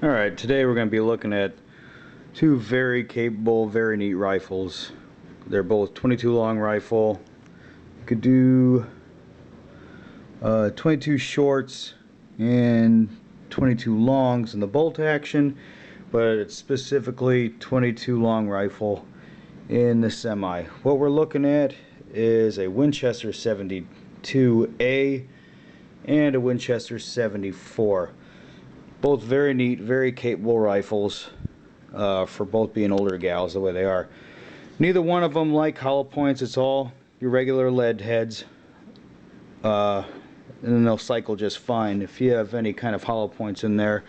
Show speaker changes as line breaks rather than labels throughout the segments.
Alright, today we're going to be looking at two very capable, very neat rifles. They're both 22 long rifle. You could do 22 shorts and 22 longs in the bolt action, but it's specifically 22 long rifle in the semi. What we're looking at is a Winchester 72A and a Winchester 74. Both very neat, very capable rifles for both being older gals the way they are. Neither one of them like hollow points. It's all your regular lead heads, and then they'll cycle just fine. If you have any kind of hollow points in there,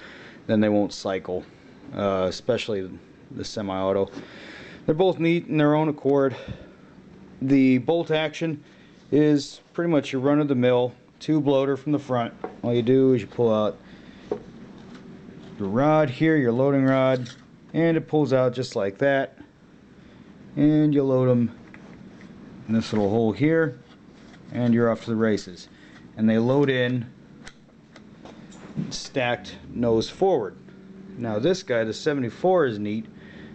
then they won't cycle, especially the semi-auto. They're both neat in their own accord. The bolt action is pretty much your run-of-the-mill tube loader from the front. All you do is you pull out your rod here, your loading rod, and it pulls out just like that, and you load them in this little hole here, and you're off to the races. And they load in stacked nose forward. Now this guy, the 74, is neat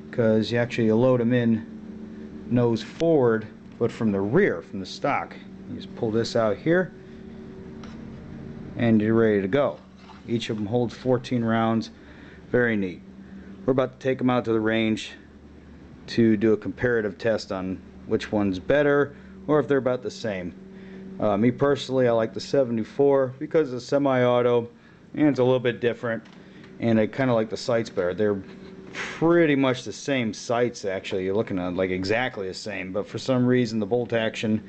because you actually load them in nose forward, but from the rear, from the stock. You just pull this out here and you're ready to go. Each of them holds 14 rounds. Very neat. We're about to take them out to the range to do a comparative test on which one's better or if they're about the same. Me personally, I like the 74 because it's semi-auto and it's a little bit different, and I kind of like the sights better. They're pretty much the same sights, actually. You're looking at like exactly the same, but for some reason the bolt action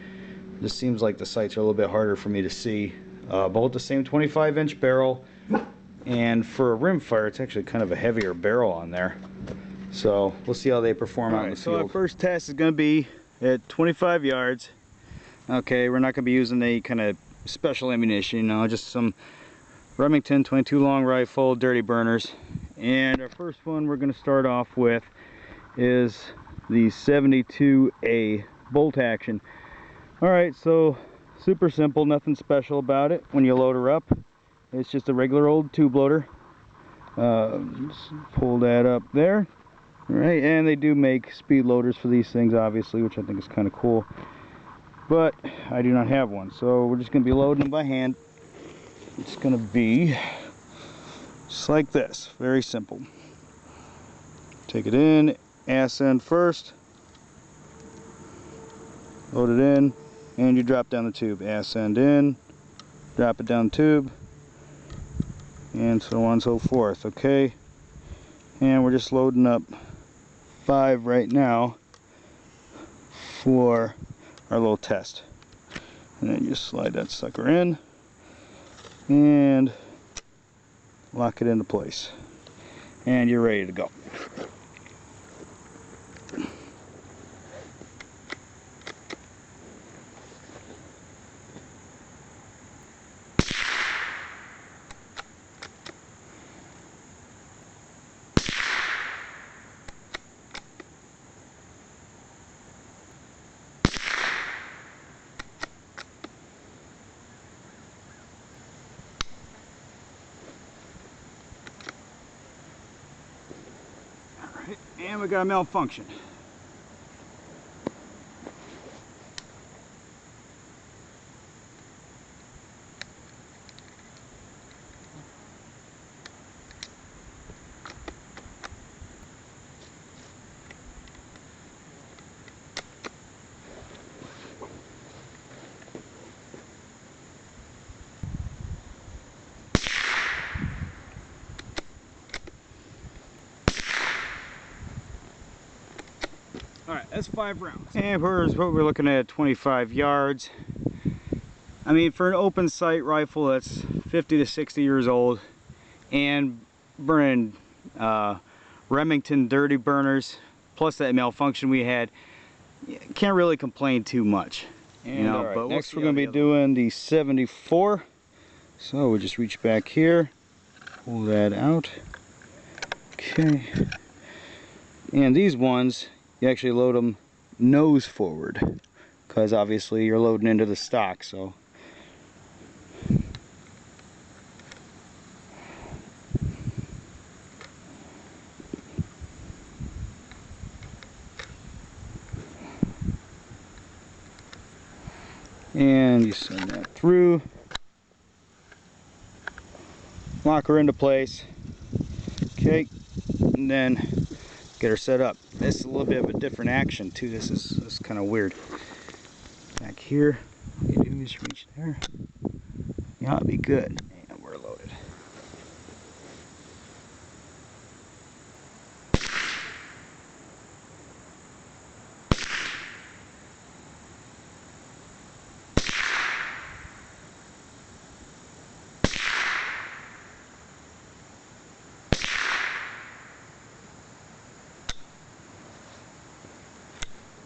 just seems like the sights are a little bit harder for me to see. Both the same 25-inch barrel, and for a rimfire it's actually kind of a heavier barrel on there. So we'll see how they perform out in the field. So our first test is going to be at 25 yards. Okay, we're not going to be using any kind of special ammunition, you know, just some Remington 22 long rifle dirty burners. And our first one we're going to start off with is the 72A bolt action. Alright, so super simple, nothing special about it. When you load her up, it's just a regular old tube loader. Just pull that up there. Alright, and they do make speed loaders for these things, obviously, which I think is kind of cool. But I do not have one, so we're just going to be loading them by hand. It's going to be just like this, very simple. Take it in, ass end first, load it in, and you drop down the tube. Ass end in, drop it down the tube, and so on and so forth. Okay, and we're just loading up 5 right now for our little test. And then you slide that sucker in and lock it into place, and you're ready to go. And we got a malfunction. Alright, that's 5 rounds. And here's what we're looking at 25 yards. I mean, for an open sight rifle that's 50 to 60 years old and burning Remington dirty burners, plus that malfunction we had, can't really complain too much. And you know, right, but next we're going to be doing the 74. So we just reach back here, pull that out. Okay. And these ones, you actually load them nose forward, because obviously you're loading into the stock. So And you send that through. Lock her into place. Okay, and then get her set up. This is a little bit of a different action too. This is kind of weird. Back here, all you do is reach there. Yeah, it'll be good. And we're loaded.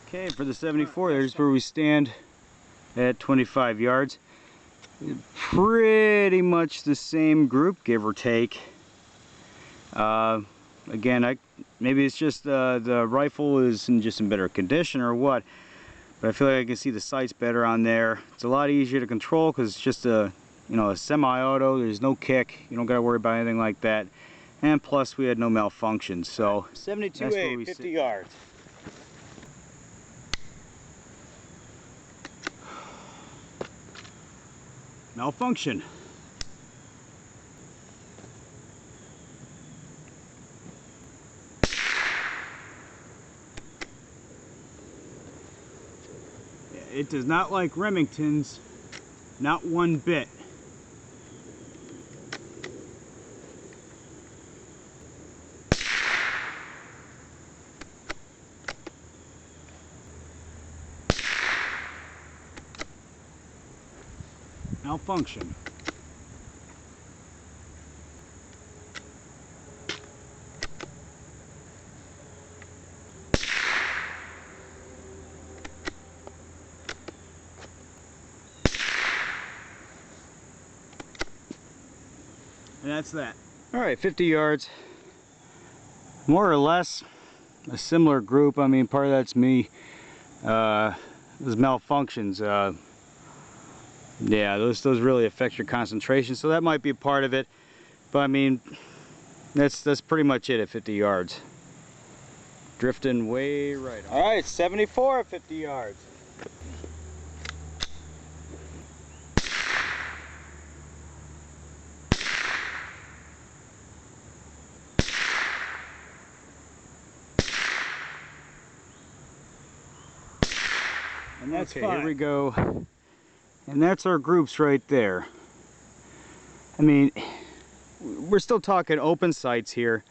Okay, for the 74, there's where we stand at 25 yards. Pretty much the same group, give or take. Again, maybe it's just the rifle is just in better condition or what, but I feel like I can see the sights better on there. It's a lot easier to control because it's just a semi-auto. There's no kick. You don't got to worry about anything like that. And plus, we had no malfunctions. So 72A, 50 yards. Malfunction. Yeah, it does not like Remingtons, not one bit. Malfunction. And that's that. All right, 50 yards. More or less a similar group. I mean, part of that's me. Those malfunctions. Yeah, those really affect your concentration, so that might be a part of it. But I mean, that's pretty much it at 50 yards. Drifting way right on. All right, 74 at 50 yards. And that's okay, fine. Here we go. And that's our groups right there. I mean, we're still talking open sights here.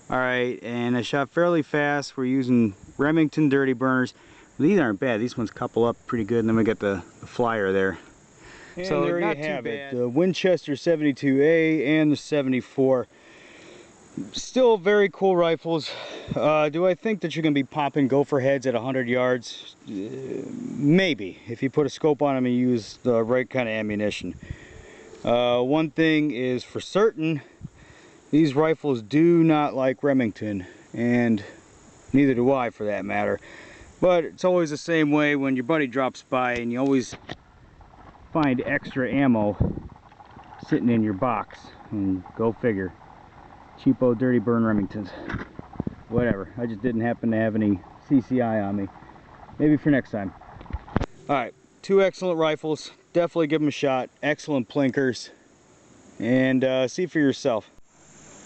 All right, and I shot fairly fast. We're using Remington dirty burners. These aren't bad. These ones couple up pretty good. And then we got the flyer there. And so there you have it. The Winchester 72A and the 74. Still very cool rifles. Do I think that you're going to be popping gopher heads at 100 yards? Maybe, if you put a scope on them and use the right kind of ammunition. One thing is for certain, these rifles do not like Remington, and neither do I for that matter. But it's always the same way when your buddy drops by and you always find extra ammo sitting in your box, and go figure. Cheapo dirty burn Remingtons. Whatever, I just didn't happen to have any CCI on me. Maybe for next time. Alright, two excellent rifles. Definitely give them a shot. Excellent plinkers. And see for yourself.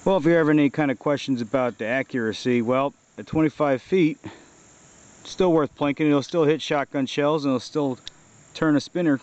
Well, if you have any kind of questions about the accuracy, well, at 25 feet, still worth plinking. It'll still hit shotgun shells and it'll still turn a spinner